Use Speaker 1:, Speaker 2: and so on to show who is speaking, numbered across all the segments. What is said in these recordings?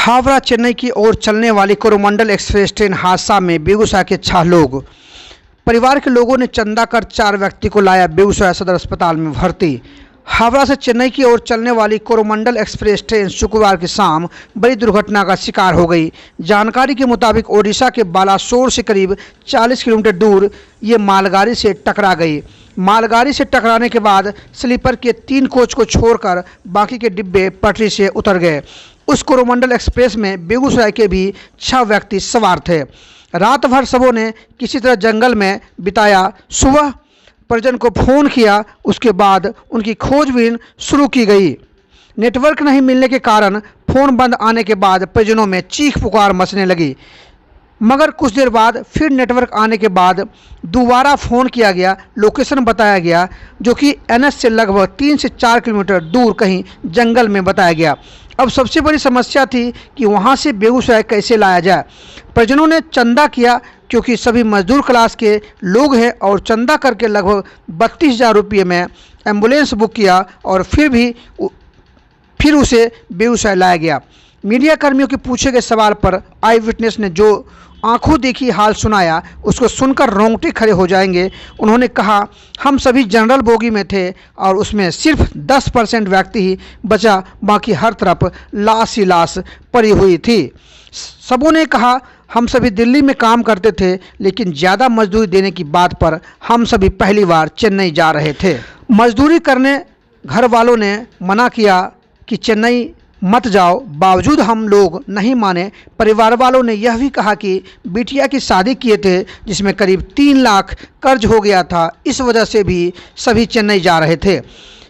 Speaker 1: हावड़ा चेन्नई की ओर चलने वाली कोरोमंडल एक्सप्रेस ट्रेन हादसा में बेगूसराय के 6 लोग। परिवार के लोगों ने चंदा कर 4 व्यक्ति को लाया बेगूसराय सदर अस्पताल में भर्ती। हावड़ा से चेन्नई की ओर चलने वाली कोरोमंडल एक्सप्रेस ट्रेन शुक्रवार की शाम बड़ी दुर्घटना का शिकार हो गई। जानकारी के मुताबिक ओडिशा के बालासोर से करीब 40 किलोमीटर दूर ये मालगाड़ी से टकरा गई। मालगाड़ी से टकराने के बाद स्लीपर के 3 कोच को छोड़कर बाकी के डिब्बे पटरी से उतर गए। उस कोरोमंडल एक्सप्रेस में बेगूसराय के भी 6 व्यक्ति सवार थे। रात भर सबों ने किसी तरह जंगल में बिताया। सुबह परिजन को फ़ोन किया, उसके बाद उनकी खोजबीन शुरू की गई। नेटवर्क नहीं मिलने के कारण फ़ोन बंद आने के बाद परिजनों में चीख पुकार मचने लगी, मगर कुछ देर बाद फिर नेटवर्क आने के बाद दोबारा फ़ोन किया गया। लोकेशन बताया गया जो कि एनएच से लगभग 3 से 4 किलोमीटर दूर कहीं जंगल में बताया गया। अब सबसे बड़ी समस्या थी कि वहां से बेगूसराय कैसे लाया जाए। परिजनों ने चंदा किया क्योंकि सभी मजदूर क्लास के लोग हैं और चंदा करके लगभग 32,000 रुपये में एम्बुलेंस बुक किया और फिर उसे बेगूसराय लाया गया। मीडिया कर्मियों के पूछे गए सवाल पर आई विटनेस ने जो आंखों देखी हाल सुनाया, उसको सुनकर रोंगटे खड़े हो जाएंगे। उन्होंने कहा, हम सभी जनरल बोगी में थे और उसमें सिर्फ 10% व्यक्ति ही बचा, बाकी हर तरफ लाश ही लाश पड़ी हुई थी। सबों ने कहा, हम सभी दिल्ली में काम करते थे, लेकिन ज़्यादा मजदूरी देने की बात पर हम सभी पहली बार चेन्नई जा रहे थे। मजदूरी करने घर वालों ने मना किया कि चेन्नई मत जाओ, बावजूद हम लोग नहीं माने। परिवार वालों ने यह भी कहा कि बिटिया की शादी किए थे जिसमें करीब 3 लाख कर्ज हो गया था, इस वजह से भी सभी चेन्नई जा रहे थे।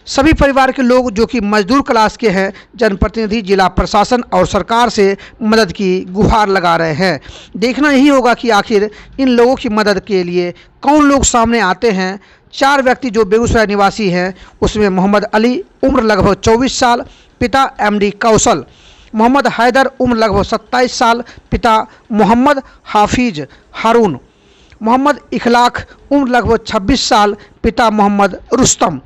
Speaker 1: सभी परिवार के लोग जो कि मजदूर क्लास के हैं, जनप्रतिनिधि, जिला प्रशासन और सरकार से मदद की गुहार लगा रहे हैं। देखना यही होगा कि आखिर इन लोगों की मदद के लिए कौन लोग सामने आते हैं। 4 व्यक्ति जो बेगूसराय निवासी हैं, उसमें मोहम्मद अली उम्र लगभग 24 साल, पिता एमडी कौशल, मोहम्मद हैदर उम्र लगभग 27 साल, पिता मोहम्मद हाफिज हारून, मोहम्मद इखलाक उम्र लगभग 26 साल, पिता मोहम्मद रुस्तम,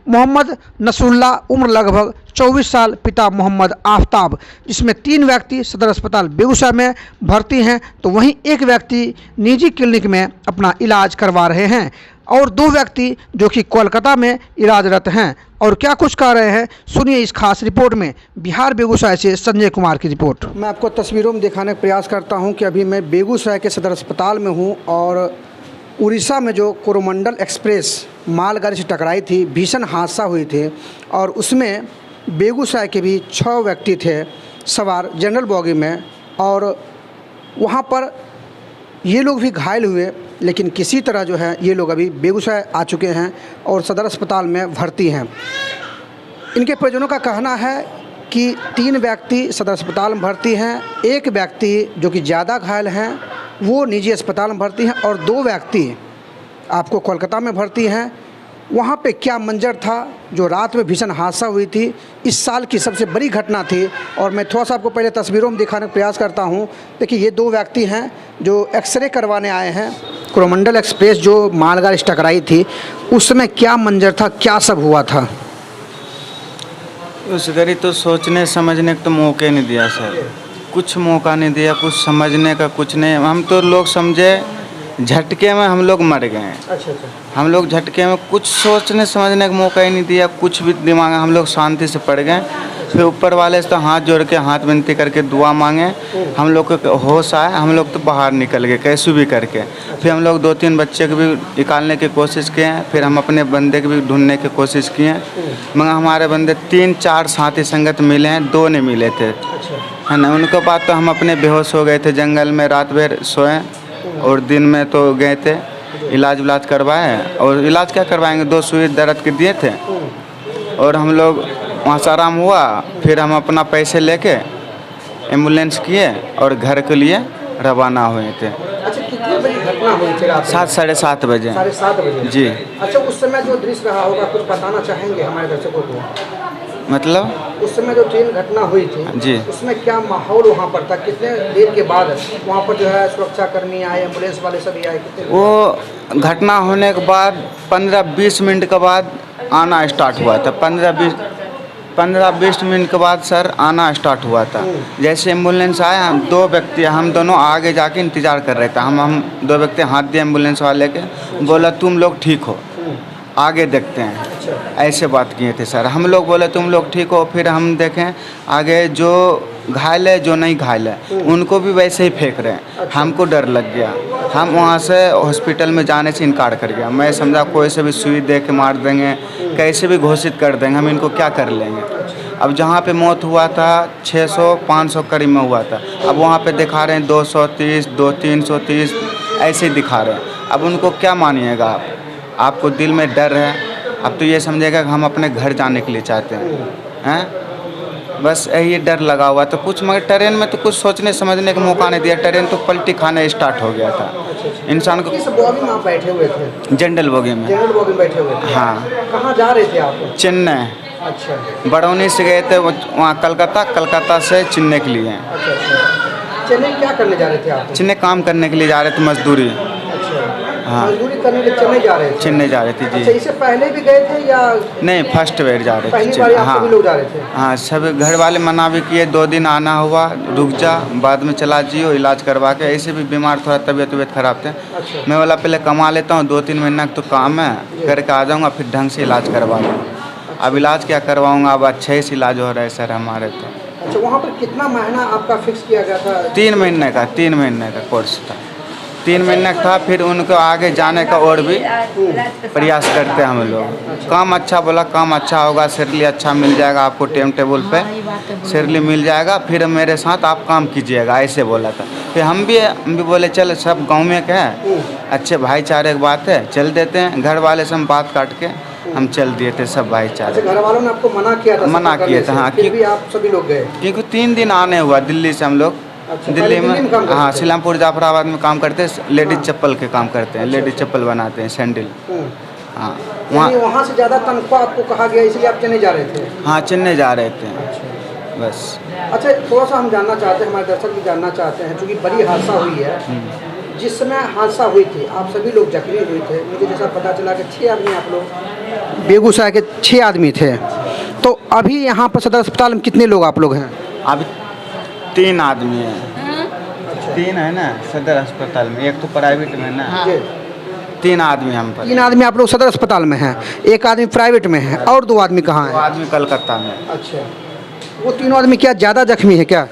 Speaker 1: मोहम्मद नसरुल्लाह उम्र लगभग 24 साल, पिता मोहम्मद आफ्ताब। जिसमें 3 व्यक्ति सदर अस्पताल बेगूसराय में भर्ती हैं, तो वहीं एक व्यक्ति निजी क्लिनिक में अपना इलाज करवा रहे हैं और 2 व्यक्ति जो कि कोलकाता में इलाजरत हैं। और क्या कुछ कह रहे हैं, सुनिए इस खास रिपोर्ट में। बिहार बेगूसराय से संजय कुमार की रिपोर्ट। मैं आपको तस्वीरों में दिखाने का प्रयास करता हूं कि अभी मैं बेगूसराय के सदर अस्पताल में हूं और उड़ीसा में जो कोरोमंडल एक्सप्रेस मालगाड़ी से टकराई थी, भीषण हादसा हुई थी और उसमें बेगूसराय के भी 6 व्यक्ति थे सवार जनरल बोगी में और वहाँ पर ये लोग भी घायल हुए, लेकिन किसी तरह जो है ये लोग अभी बेगूसराय आ चुके हैं और सदर अस्पताल में भर्ती हैं। इनके परिजनों का कहना है कि 3 व्यक्ति सदर अस्पताल में भर्ती हैं, 1 व्यक्ति जो कि ज़्यादा घायल हैं वो निजी अस्पताल में भर्ती हैं और 2 व्यक्ति आपको कोलकाता में भर्ती हैं। वहाँ पे क्या मंजर था जो रात में भीषण हादसा हुई थी, इस साल की सबसे बड़ी घटना थी। और मैं थोड़ा सा आपको पहले तस्वीरों में दिखाने का प्रयास करता हूँ। देखिए, ये 2 व्यक्ति हैं जो एक्सरे करवाने आए हैं। कोरोमंडल एक्सप्रेस जो मालगाड़ी से टकराई थी, उस समय क्या मंजर था, क्या सब हुआ था?
Speaker 2: उस घड़ी तो सोचने समझने का तो मौके नहीं दिया सर, कुछ मौका नहीं दिया, कुछ समझने का कुछ नहीं। हम तो लोग समझे झटके में हम लोग मर गए।
Speaker 1: अच्छा।
Speaker 2: हम लोग झटके में कुछ सोचने समझने का मौका ही नहीं दिया, कुछ भी दिमाग, हम लोग शांति से पड़ गए। फिर ऊपर वाले से तो हाथ जोड़ के हाथ विनती करके दुआ मांगे, हम लोग को होश आए, हम लोग तो बाहर निकल गए कैसे भी करके। फिर हम लोग 2-3 बच्चे को भी निकालने की कोशिश किए हैं, फिर हम अपने बंदे को भी ढूंढने की कोशिश किए, मगर हमारे बंदे 3-4 साथी संगत मिले हैं, 2 नहीं मिले थे, है ना। उनके बाद तो हम अपने बेहोश हो गए थे, जंगल में रात भर सोए और दिन में तो गए थे, इलाज करवाए। और इलाज क्या करवाएंगे, 2 सुई दर्द के दिए थे और हम लोग वहाँ से आराम हुआ। फिर हम अपना पैसे लेके एम्बुलेंस किए और घर के लिए रवाना हुए थे।
Speaker 1: अच्छा, कितने बजे घटना हुई थी?
Speaker 2: 7 साढ़े 7 बजे।
Speaker 1: 7:30 बजे
Speaker 2: जी।
Speaker 1: अच्छा, उस समय जो दृश्य रहा होगा कुछ बताना चाहेंगे हमारे दर्शकों को?
Speaker 2: मतलब
Speaker 1: उस समय जो ट्रेन घटना हुई थी
Speaker 2: जी,
Speaker 1: उसमें क्या माहौल वहाँ पर था? कितने देर के बाद वहाँ पर जो है सुरक्षाकर्मी आए, एम्बुलेंस वाले सभी आए?
Speaker 2: वो घटना होने के बाद 15-20 मिनट के बाद आना स्टार्ट हुआ था। 15-20 मिनट के बाद सर आना स्टार्ट हुआ था। जैसे एम्बुलेंस आया, हम 2 व्यक्ति, हम दोनों आगे जाके इंतज़ार कर रहे थे। हम 2 व्यक्ति हाथ दिए एम्बुलेंस वाले के, बोला तुम लोग ठीक हो, आगे देखते हैं। ऐसे बात किए थे सर। हम लोग बोले तुम लोग ठीक हो, फिर हम देखें आगे जो घायल है जो नहीं घायल है उनको भी वैसे ही फेंक रहे हैं। हमको डर लग गया, हम वहाँ से हॉस्पिटल में जाने से इनकार कर गया। मैं समझा कोई से भी सुई दे के मार देंगे, कैसे भी घोषित कर देंगे, हम इनको क्या कर लेंगे। अब जहाँ पे मौत हुआ था 600-500 करीब में हुआ था, अब वहाँ पे दिखा रहे हैं 230, 330 ऐसे ही दिखा रहे हैं। अब उनको क्या मानिएगा आप, आपको दिल में डर है। अब तो ये समझिएगा कि हम अपने घर जाने के लिए चाहते हैं, बस यही डर लगा हुआ। तो कुछ मगर ट्रेन में तो कुछ सोचने समझने का मौका नहीं दिया। ट्रेन तो पलटी खाने स्टार्ट हो गया था इंसान को।
Speaker 1: किस बोगी में आप बैठे हुए थे?
Speaker 2: जनरल बोगी में।
Speaker 1: जनरल बोगी में बैठे हुए थे?
Speaker 2: हाँ।
Speaker 1: कहाँ जा रहे थे आप?
Speaker 2: चेन्नई।
Speaker 1: अच्छा।
Speaker 2: बरौनी से गए थे वहाँ कलकत्ता से चेन्नई के लिए।
Speaker 1: अच्छा। चेन्नई क्या करने जा रहे थे आप?
Speaker 2: चेन्नई काम करने के लिए जा रहे थे, मजदूरी। हाँ।
Speaker 1: मजदूरी करने के लिए चेन्नई जा रहे थे?
Speaker 2: चेन्नई जा रहे थे जी।
Speaker 1: अच्छा, इससे पहले भी गए थे या
Speaker 2: नहीं, फर्स्ट बार जा रहे
Speaker 1: पहली
Speaker 2: थे।
Speaker 1: बार आप सभी लोग जा रहे थे?
Speaker 2: हाँ, सब घर वाले मना भी किए, 2 दिन आना हुआ, रुक जा, बाद में चला जियो इलाज करवा के। ऐसे भी बीमार, थोड़ा तबीयत खराब थे।
Speaker 1: अच्छा।
Speaker 2: मैं बोला पहले कमा लेता हूँ, 2-3 महीना का तो काम है, करके आ जाऊँगा, फिर ढंग से इलाज करवा लूँगा। अब इलाज क्या करवाऊँगा, अब अच्छे से इलाज हो रहा है सर हमारे तो।
Speaker 1: अच्छा, वहाँ पर कितना महीना आपका फिक्स किया गया था?
Speaker 2: 3 महीने का कोर्स था। 3 महीने का था। फिर उनको आगे जाने का और भी प्रयास करते हैं हम लोग। काम अच्छा बोला, काम अच्छा होगा, सैलरी अच्छा मिल जाएगा आपको, टाइम टेबल पे सैलरी मिल जाएगा, फिर मेरे साथ आप काम कीजिएगा, ऐसे बोला था। फिर हम भी बोले चल, सब गांव में के हैं, अच्छे भाईचारे की बात है, चल देते हैं। घर वाले से हम बात काट के हम चल दिए थे सब भाईचारे।
Speaker 1: अच्छा, घर वालों ने आपको मना किया था?
Speaker 2: मना किया था, हाँ।
Speaker 1: फिर भी आप सभी लोग गए? क्योंकि
Speaker 2: 3 दिन आने हुआ दिल्ली से हम लोग।
Speaker 1: अच्छा,
Speaker 2: दिल्ली में हाँ,
Speaker 1: थे?
Speaker 2: सीलामपुर जाफराबाद में काम करते हैं, लेडीज चप्पल के काम करते हैं। लेडीज चप्पल बनाते हैं, सैंडल। हाँ,
Speaker 1: वहाँ से ज़्यादा तनख्वाह आपको कहा गया, इसलिए आप चेन्नई जा रहे थे?
Speaker 2: हाँ, चेन्नई जा रहे थे बस।
Speaker 1: अच्छा, थोड़ा सा हम जानना चाहते हैं, हमारे दर्शक भी जानना चाहते हैं, क्योंकि बड़ी हादसा हुई है। जिस समय हादसा हुई थी आप सभी लोग जख्मी हुए थे, मुझे जैसा पता चला कि 6 आदमी आप लोग बेगूसराय के 6 आदमी थे। तो अभी यहाँ पर सदर अस्पताल में कितने लोग आप लोग हैं?
Speaker 2: अभी 3 आदमी हैं। 3 है ना सदर अस्पताल में, एक तो प्राइवेट में ना। 3 आदमी हम पर।
Speaker 1: 3 आदमी आप लोग सदर अस्पताल में हैं, 1 आदमी प्राइवेट में है, और 2 आदमी कहाँ हैं?
Speaker 2: 2 आदमी कलकत्ता में।
Speaker 1: अच्छा, वो तीनों आदमी क्या ज़्यादा जख्मी है क्या?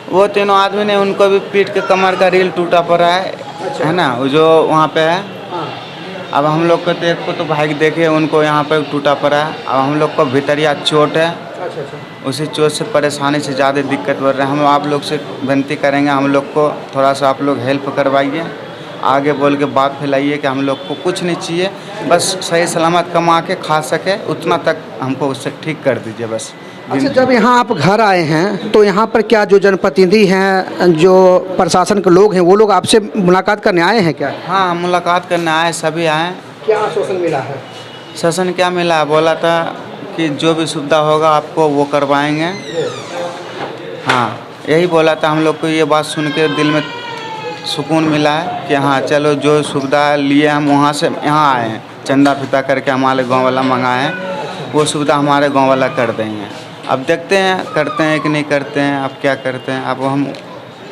Speaker 2: वो तीनों आदमी ने, उनको भी पीठ के कमर का रील टूटा पड़ा है ना, वो जो वहाँ पे है। अब हम लोग को तो एक को तो भाई देखे, उनको यहाँ पे टूटा पड़ा है। अब हम लोग को भीतरिया चोट है। उसी चोट से परेशानी से ज़्यादा दिक्कत बढ़ रहा है। हम आप लोग से विनती करेंगे, हम लोग को थोड़ा सा आप लोग हेल्प करवाइए, आगे बोल के बात फैलाइए कि हम लोग को कुछ नहीं चाहिए, बस सही सलामत कमा के खा सके, उतना तक हमको उससे ठीक कर दीजिए बस।
Speaker 1: अच्छा, जब यहाँ आप घर आए हैं तो यहाँ पर क्या जो जनप्रतिनिधि हैं, जो प्रशासन के लोग हैं, वो लोग आपसे मुलाकात करने आए हैं क्या?
Speaker 2: हाँ, मुलाकात करने आए, सभी आए।
Speaker 1: क्या आश्वासन मिला है?
Speaker 2: शासन क्या मिला, बोला था कि जो भी सुविधा होगा आपको वो करवाएंगे। हाँ, यही बोला था। हम लोग को ये बात सुन के दिल में सुकून मिला है कि हाँ चलो, जो सुविधा लिए हम वहाँ से यहाँ आए हैं, चंदा फिता करके हमारे गांव वाला मंगाए हैं, वो सुविधा हमारे गांव वाला कर देंगे। अब देखते हैं करते हैं कि नहीं करते हैं, अब क्या करते हैं, अब हम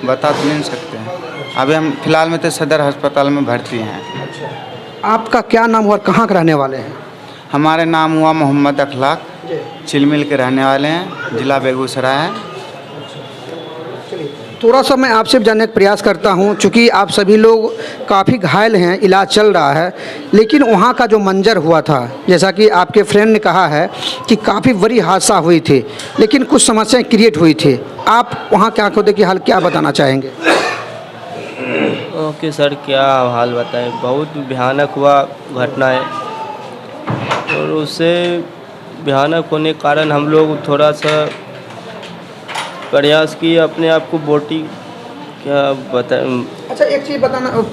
Speaker 2: बता तो नहीं सकते हैं। अभी हम फिलहाल में तो सदर अस्पताल में भर्ती हैं।
Speaker 1: आपका क्या नाम हुआ, कहाँ के रहने वाले हैं?
Speaker 2: हमारे नाम हुआ मोहम्मद अखलाक, चिलमिल के रहने वाले हैं, ज़िला बेगूसराय है।
Speaker 1: थोड़ा सा मैं आपसे जानने का प्रयास करता हूं, चूँकि आप सभी लोग काफ़ी घायल हैं, इलाज चल रहा है, लेकिन वहां का जो मंजर हुआ था, जैसा कि आपके फ्रेंड ने कहा है कि काफ़ी बड़ी हादसा हुई थी, लेकिन कुछ समस्याएं क्रिएट हुई थी। आप वहां क्या खुद की हाल क्या बताना चाहेंगे?
Speaker 3: ओके सर, क्या हाल बताएं, बहुत भयानक हुआ घटना है, और उससे भयानक होने के कारण हम लोग थोड़ा सा प्रयास किए अपने आप को बोटी क्या बताएं।
Speaker 1: अच्छा, एक चीज़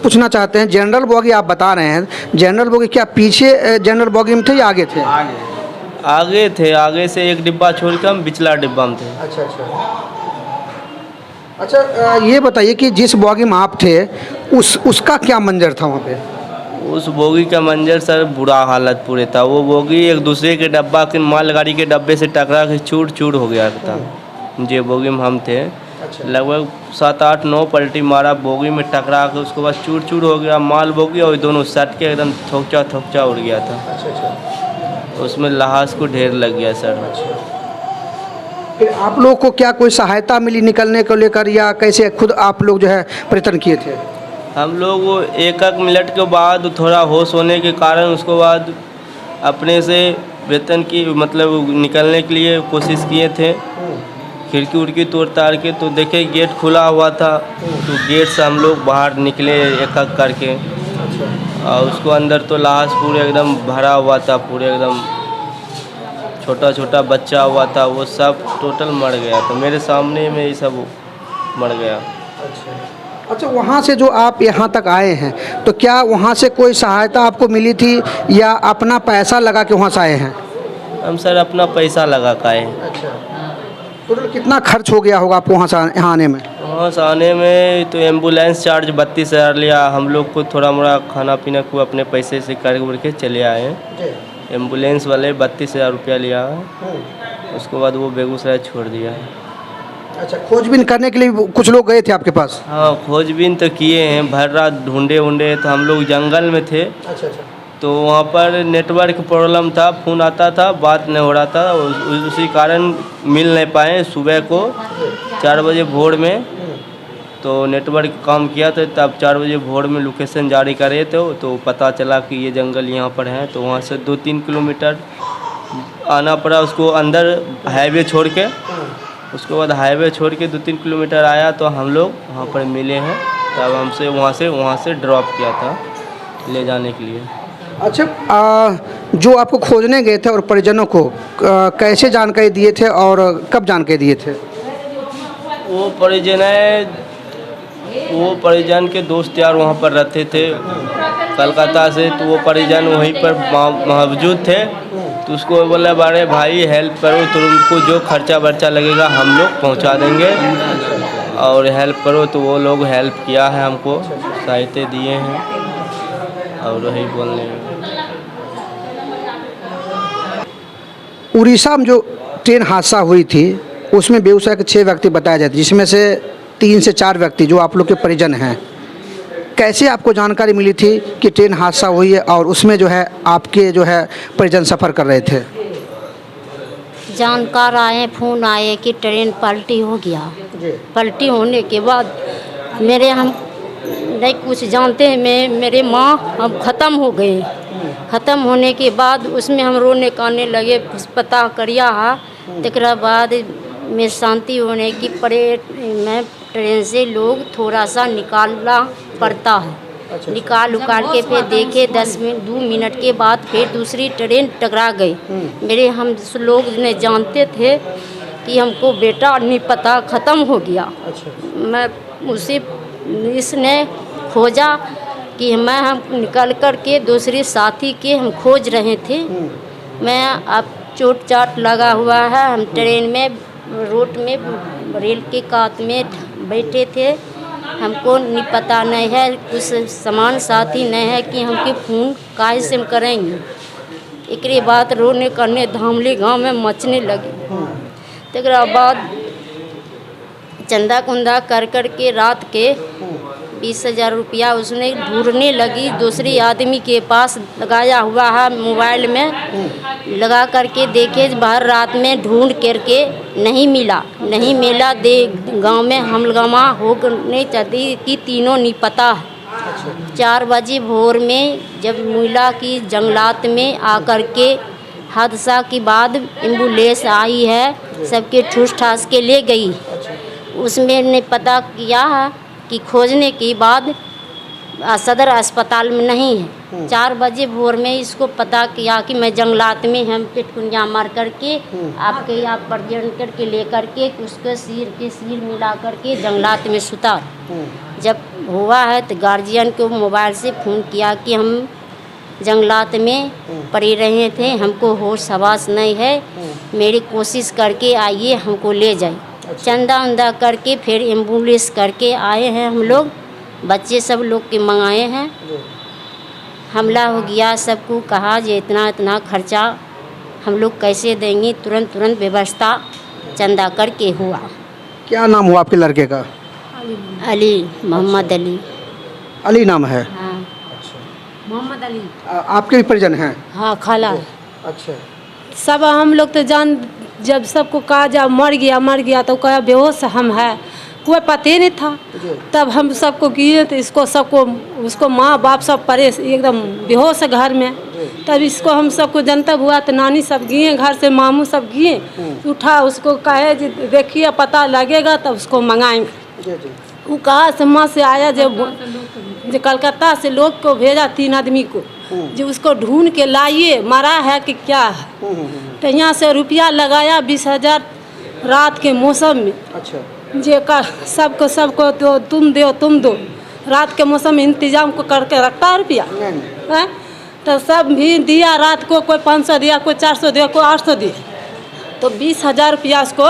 Speaker 1: पूछना चाहते हैं, जनरल बोगी आप बता रहे हैं, जनरल बोगी क्या पीछे जनरल बोगी में थे या आगे थे?
Speaker 3: आगे थे, आगे से एक डिब्बा छोड़ के हम पिछला डिब्बा में थे।
Speaker 1: अच्छा, ये बताइए कि जिस बोगी में आप थे उसका क्या मंजर था वहाँ पे?
Speaker 3: उस बोगी का मंजर सर बुरा हालत पूरे था। वो बोगी एक दूसरे के डब्बा के मालगाड़ी के डब्बे से टकरा के चूर चूर हो गया था। जे बोगी में हम थे, लगभग 7, 8, 9 पलटी मारा, बोगी में टकरा के उसके बाद चूर चूर हो गया माल बोगी, और दोनों सट के एकदम थोकचा थोकचा उड़ गया था। उसमें लहास को ढेर लग गया सर।
Speaker 1: फिर आप लोग को क्या कोई सहायता मिली निकलने को लेकर, या कैसे खुद आप लोग जो है प्रयत्न किए थे?
Speaker 3: हम लोग वो 1 मिनट के बाद थोड़ा होश होने के कारण उसके बाद अपने से वेतन की मतलब निकलने के लिए कोशिश किए थे। खिड़की उड़की तोड़ ताड़ के तो देखे गेट खुला हुआ था, तो गेट से हम लोग बाहर निकले एक करके, और उसको अंदर तो लाश पूरे एकदम भरा हुआ था, पूरे एकदम छोटा छोटा बच्चा हुआ था, वो सब टोटल मर गया था। मेरे सामने में ये सब मर गया।
Speaker 1: अच्छा, वहाँ से जो आप यहाँ तक आए हैं, तो क्या वहाँ से कोई सहायता आपको मिली थी, या अपना पैसा लगा के वहाँ से आए हैं?
Speaker 3: हम सर अपना पैसा लगा के आए।
Speaker 1: टोटल कितना खर्च हो गया होगा आपको वहाँ से यहाँ आने में?
Speaker 3: वहाँ से आने में तो एम्बुलेंस चार्ज 32,000 लिया। हम लोग को थोड़ा मोड़ा खाना पीना को अपने पैसे से कर के चले आए। एम्बुलेंस वाले 32,000 रुपया लिया, उसके बाद वो बेगूसराय छोड़ दिया।
Speaker 1: अच्छा, खोजबीन करने के लिए भी कुछ लोग गए थे आपके पास?
Speaker 3: हाँ, खोजबीन तो किए हैं, भर रात ढूंढे उंडे। तो हम लोग जंगल में थे,
Speaker 1: अच्छा,
Speaker 3: तो वहाँ पर नेटवर्क प्रॉब्लम था, फ़ोन आता था, बात नहीं हो रहा था, उसी कारण मिल नहीं पाए। सुबह को 4 बजे भोर में तो नेटवर्क काम किया था, तब 4 बजे भोर में लोकेशन जारी करे थे, तो पता चला कि ये जंगल यहाँ पर है। तो वहाँ से 2-3 किलोमीटर आना पड़ा उसको, अंदर हाईवे छोड़ के। उसके बाद हाईवे छोड़ के 2-3 किलोमीटर आया तो हम लोग वहाँ पर मिले हैं। तब हमसे वहाँ से ड्रॉप किया था ले जाने के लिए।
Speaker 1: अच्छा, जो आपको खोजने गए थे और परिजनों को कैसे जानकारी दिए थे और कब जानकारी दिए थे?
Speaker 3: वो परिजन के दोस्त यार वहाँ पर रहते थे कलकत्ता से, तो वो परिजन वहीं पर मौजूद थे। तो उसको बोला, बड़े भाई हेल्प करो, तुमको जो खर्चा वर्चा लगेगा हम लोग पहुँचा देंगे, और हेल्प करो। तो वो लोग हेल्प किया है, हमको सहायता दिए हैं, और वही बोलने में।
Speaker 1: उड़ीसा में जो ट्रेन हादसा हुई थी, उसमें बेगूसराय के 6 व्यक्ति बताए जाते, जिसमें से 3 से 4 व्यक्ति जो आप लोग के परिजन हैं। कैसे आपको जानकारी मिली थी कि ट्रेन हादसा हुई है और उसमें जो है आपके जो है परिजन सफ़र कर रहे थे?
Speaker 4: जानकार आए, फ़ोन आए कि ट्रेन पलटी हो गया। पलटी होने के बाद हम नहीं कुछ जानते हैं, मेरे माँ हम ख़त्म हो गए। ख़त्म होने के बाद उसमें हम रोने काने लगे, पता करिया है। तकरा बाद में शांति होने की मैं ट्रेन से लोग थोड़ा सा निकालना पड़ता है। निकाल के फिर देखे 2 मिनट के बाद फिर दूसरी ट्रेन टकरा गई। हम लोग ने जानते थे कि हमको बेटा नहीं पता ख़त्म हो गया। मैं इसने खोजा कि हम निकल कर के दूसरे साथी के हम खोज रहे थे। मैं अब चोट चाट लगा हुआ है। हम ट्रेन में रोड में रेल के कात में बैठे थे। हमको नहीं पता नहीं है, कुछ समान साथी नहीं है कि हमके फ़ोन काहे से हम करेंगे। एक बात रोने करने धामली गांव में मचने लगी। तकरा बाद चंदा कुंदा कर के रात के 20,000 रुपया उसने ढूंढने लगी। दूसरी आदमी के पास लगाया हुआ है, मोबाइल में लगा करके देखे, बाहर रात में ढूंढ करके नहीं मिला। गांव में हंगामा होने चलती कि तीनों नहीं पता है। 4 बजे भोर में जब मिला कि जंगलात में आकर के हादसा के बाद एम्बुलेंस आई है, सबके ठूस ठास के ले गई। उसमें ने पता किया है कि खोजने के बाद सदर अस्पताल में नहीं है। 4 बजे भोर में इसको पता किया कि मैं जंगलात में हम पेटकुनिया मार करके आपके यहाँ प्रजन करके ले करके उसके सिर मिला करके जंगलात में सुता। जब हुआ है तो गार्जियन को मोबाइल से फ़ोन किया कि हम जंगलात में पड़े रहे थे, हमको होश हवास नहीं है, मेरी कोशिश करके आइए हमको ले जाए। चंदा उंदा करके फिर एम्बुलेंस करके आए हैं हम लोग, बच्चे सब लोग के मंगाए हैं। हमला हो गया। सबको कहा जे इतना इतना खर्चा हम लोग कैसे देंगे, तुरंत तुरंत व्यवस्था चंदा करके हुआ।
Speaker 1: क्या नाम हुआ आपके लड़के का?
Speaker 4: अली, मोहम्मद अली।
Speaker 1: अली नाम है।
Speaker 4: हाँ, मोहम्मद अली।
Speaker 1: आपके भी परिजन हैं?
Speaker 5: हाँ, खाला।
Speaker 1: अच्छा।
Speaker 5: सब हम लोग तो जान, जब सबको कहा जब मर गया तो कहा बेहोश हम है, कोई पता ही नहीं था। तब हम सबको किए तो इसको सबको उसको माँ बाप सब परे एकदम बेहोश है घर में। तब इसको हम सबको जनता हुआ तो नानी सब गए घर से, मामू सब गए, उठा उसको कहे जी देखिए पता लगेगा तब उसको मंगाएंगे। वो कहा से माँ से आया जो कलकत्ता से लोग को भेजा 3 आदमी को, जो उसको ढूंढ के लाइए मरा है कि क्या है। तो यहाँ से रुपया लगाया 20,000 रात के मौसम में।
Speaker 1: अच्छा।
Speaker 5: जे का सबको तो तुम दो रात के मौसम में इंतजाम को करके रखता है रुपया है। तो सब भी दिया रात को, कोई 500 दिया, कोई 400 दिया, कोई 800 दिया। तो 20,000 रुपया उसको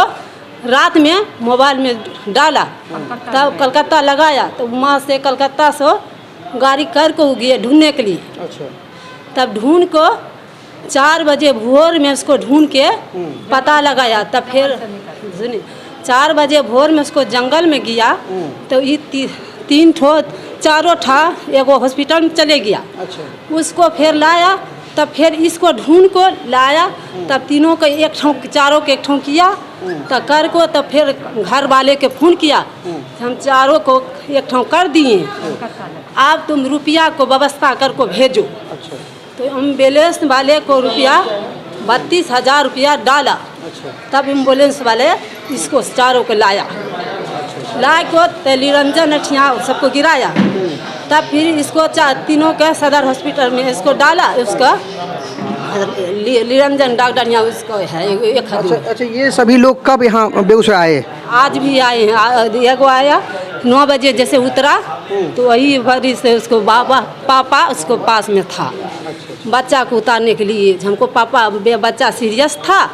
Speaker 5: रात में मोबाइल में डाला, तब कलकत्ता लगाया। तो वहाँ से कलकत्ता से गाड़ी कर को गए ढूंढने के लिए।
Speaker 1: अच्छा।
Speaker 5: तब ढूंढ को 4 बजे भोर में उसको ढूंढ के पता लगाया। तब फिर सुनिए 4 बजे भोर में उसको जंगल में गया तो ये 3 ठो 4 ठा एगो हॉस्पिटल में चले गया।
Speaker 1: अच्छा।
Speaker 5: उसको फिर लाया, तब फिर इसको ढूंढ को लाया। तब तीनों को एक ठों, चारों के एक ठों किया तब कर को, तब फिर घर वाले के फ़ोन किया, हम चारों को एक ठों कर दिए। अब तुम रुपया को व्यवस्था कर को भेजो।
Speaker 1: अच्छा।
Speaker 5: तो एम्बुलेंस वाले को रुपया 32,000 रुपया डाला। तब एम्बुलेंस वाले इसको चारों को लाया, ला को निरंजन अठिया सबको गिराया। तब फिर इसको तीनों के सदर हॉस्पिटल में इसको डाला। उसका निरंजन डॉक्टर यहाँ उसको है एक
Speaker 1: अच्छा। अच्छा, ये सभी लोग कब यहाँ बेगूसराय आए?
Speaker 5: आज भी आए हैं। एगो आया 9 बजे जैसे उतरा तो वही भरी से उसको पापा उसको पास में था बच्चा को उतारने के लिए। हमको पापा बच्चा सीरियस था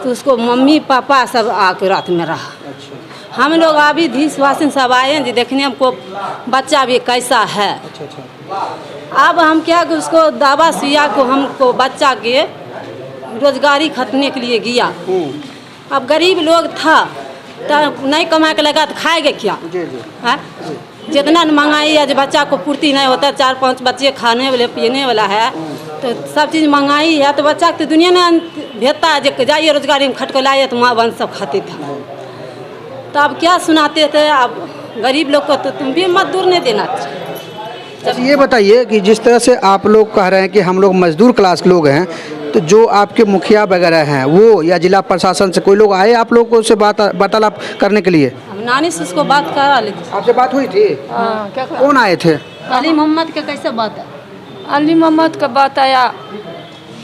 Speaker 5: तो उसको मम्मी पापा सब आके रात में रहा। हम लोग अभी धीशवासिन सब आए हैं जी देखने हमको बच्चा भी कैसा है। अब हम क्या कि उसको दवा सुइया को हमको बच्चा के रोजगारी खरीदने के लिए गया। अब गरीब लोग था तो नहीं कमा के लगा तो खाएगा क्या है। जितना महंगाई है जो बच्चा को पूर्ति नहीं होता, 4-5 बच्चे खाने वाले पीने वाला है तो सब चीज़ महंगाई है। तो बच्चा तो दुनिया में भेजता है जो जाइए रोजगारी में खट को लाइए तो माँ बहन सब खाते थे। तो अब क्या सुनाते थे, अब गरीब लोग को तो तुम भी मजदूर नहीं देना चाहिए।
Speaker 1: अच्छा, ये बताइए कि जिस तरह से आप लोग कह रहे हैं कि हम लोग मजदूर क्लास के लोग हैं, तो जो आपके मुखिया वगैरह हैं वो या जिला प्रशासन से कोई लोग आए आप लोगों से वार्तालाप करने के लिए?
Speaker 5: हम नानी से उसको बात करा ली थी।
Speaker 1: आपसे बात हुई थी?
Speaker 5: क्या
Speaker 1: कौन आए थे?
Speaker 5: अली मोहम्मद के कैसे बात है?
Speaker 6: अली मोहम्मद का बात आया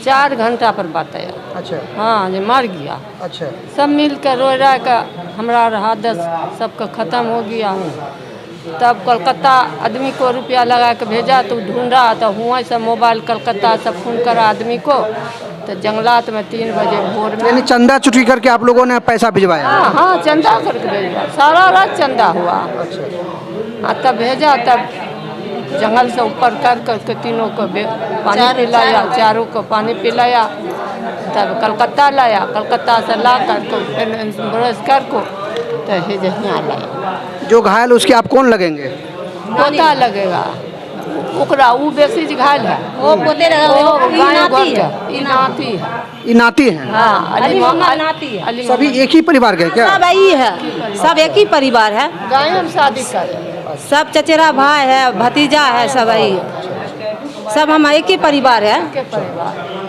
Speaker 6: 4 घंटा पर बात आया।
Speaker 1: अच्छा।
Speaker 6: हाँ जो मर गया।
Speaker 1: अच्छा।
Speaker 6: सब मिल कर रो रहा का हमारा हादस सबका ख़त्म हो गया। तब कलकत्ता आदमी को रुपया लगा के भेजा तो ढूंढा तो हुआ सब मोबाइल कलकत्ता सब फ़ोन करा आदमी को। तो जंगलात में 3 बजे भोर में
Speaker 1: यानी चंदा चुटकी करके आप लोगों ने पैसा भिजवाया?
Speaker 6: हाँ चंदा करके भेजा, सारा रात चंदा हुआ। तब भेजा, तब जंगल से ऊपर कर तीनों को पानी पिलाया, चारों को पानी पिलाया। तब कलकत्ता लाया, कलकत्ता से ला कर को ब्रश कर को तो यहाँ लाया।
Speaker 1: जो घायल उसके आप कौन लगेंगे?
Speaker 6: पोता लगेगा ओकरा, वो बेसी घायल है।
Speaker 5: वो पोते नाती है।
Speaker 1: ये नाती हैं?
Speaker 6: हाँ
Speaker 5: अली मोहम्मद नाती है।
Speaker 6: अली
Speaker 1: सभी एक ही परिवार के क्या?
Speaker 5: सब यही है, सब एक ही परिवार है।
Speaker 6: गाय हम शादी कर
Speaker 5: सब चचेरा भाई है, भतीजा है, सब यही है। सब हम एक ही परिवार है।
Speaker 6: के परिवार